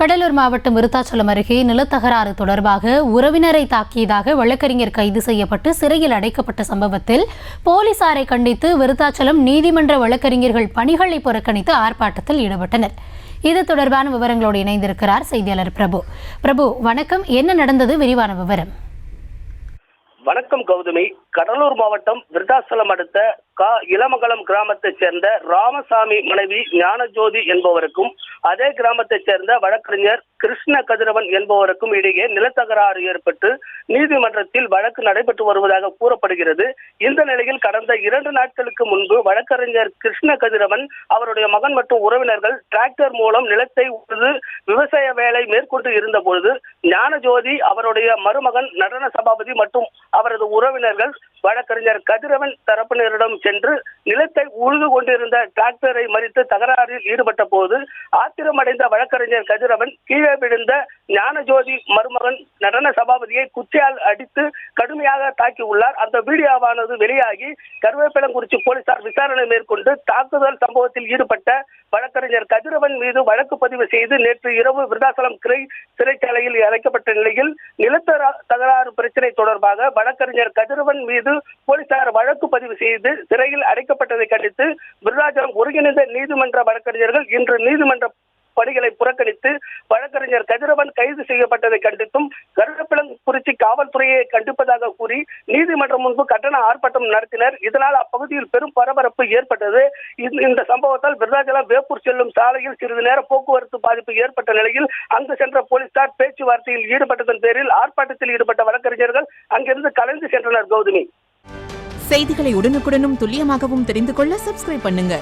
கடலூர் மாவட்டம் விருத்தாச்சலம் அருகே நிலத்தகராறு தொடர்பாக உறவினரை தாக்கியதாக வழக்கறிஞர் கைது செய்யப்பட்டு சிறையில் அடைக்கப்பட்ட சம்பவத்தில் போலீசாரை கண்டித்து விருத்தாச்சலம் நீதிமன்ற வழக்கறிஞர்கள் பணிகளை புறக்கணித்து ஆர்ப்பாட்டத்தில் ஈடுபட்டனர். இது தொடர்பான விவரங்களோடு இணைந்திருக்கிறார் செய்தியாளர் பிரபு. வணக்கம். என்ன நடந்தது? விரிவான விவரம். வணக்கம் கௌதமி. கடலூர் மாவட்டம் விருத்தாச்சலம் அடுத்த இளமங்கலம் கிராமத்தைச் சேர்ந்த ராமசாமி மனைவி ஞானஜோதி என்பவருக்கும் அதே கிராமத்தைச் சேர்ந்த வழக்கறிஞர் கிருஷ்ண கதிரவன் என்பவருக்கும் இடையே நிலத்தகராறு ஏற்பட்டு நீதிமன்றத்தில் வழக்கு நடைபெற்று வருவதாக கூறப்படுகிறது. இந்த நிலையில் கடந்த 2 நாட்களுக்கு முன்பு வழக்கறிஞர் கிருஷ்ண கதிரவன் அவருடைய மகன் மற்றும் உறவினர்கள் டிராக்டர் மூலம் நிலத்தை உழுது விவசாய வேலை மேற்கொண்டு இருந்த பொழுது ஞானஜோதி, அவருடைய மருமகன் நடன சபாபதி மற்றும் அவரது உறவினர்கள் வழக்கறிஞர் கதிரவன் தரப்பினரிடம் சென்று நிலத்தை உழுது கொண்டிருந்த டிராக்டரை மறித்து தகராறில் ஈடுபட்ட போது ஆத்திரமடைந்த வழக்கறிஞர் கதிரவன் கீழே விழுந்த ஞானஜோதி மருமகன் நடன சபாபதியை குச்சியால் அடித்து கடுமையாக தாக்கியுள்ளார். அந்த வீடியோவானது வெளியாகி கருவேப்பிலங்குறிச்சி போலீசார் விசாரணை மேற்கொண்டு தாக்குதல் சம்பவத்தில் ஈடுபட்ட வழக்கறிஞர் கதிரவன் மீது வழக்கு பதிவு செய்து நேற்று இரவு விருத்தாச்சலம் சிறைச்சாலையில் அடைக்கப்பட்ட நிலையில் நிலத்தகராறு பிரச்சினை தொடர்பாக வழக்கறிஞர் கதிரவன் மீது போலீசார் வழக்கு பதிவு செய்து சிறையில் அடைக்கப்பட்டதை கண்டித்து விருத்தாச்சலம் ஒருங்கிணைந்த நீதிமன்ற வழக்கறிஞர்கள் இன்று நீதிமன்ற பணிகளை புறக்கணித்து வழக்கறிஞர் கதிரவன் கைது செய்யப்பட்டதை கண்டித்தும் கருவேப்பிலங்குறிச்சி காவல்துறையை கண்டிப்பதாக கூறி நீதிமன்றம் முன்பு கண்டன ஆர்ப்பாட்டம் நடத்தினர். இதனால் அப்பகுதியில் பெரும் பரபரப்பு ஏற்பட்டது. இந்த சம்பவத்தால் விருத்தாச்சலம் வேப்பூர் செல்லும் சாலையில் சிறிது நேர போக்குவரத்து பாதிப்பு ஏற்பட்ட நிலையில் அங்கு சென்ற போலீசார் பேச்சுவார்த்தையில் ஈடுபட்டதன் பேரில் ஆர்ப்பாட்டத்தில் ஈடுபட்ட வழக்கறிஞர்கள் அங்கிருந்து கலைந்து சென்றனர். கௌதமி, செய்திகளை உடனுக்குடனும் துல்லியமாகவும் தெரிந்து கொள்ள சப்ஸ்கிரைப் பண்ணுங்க.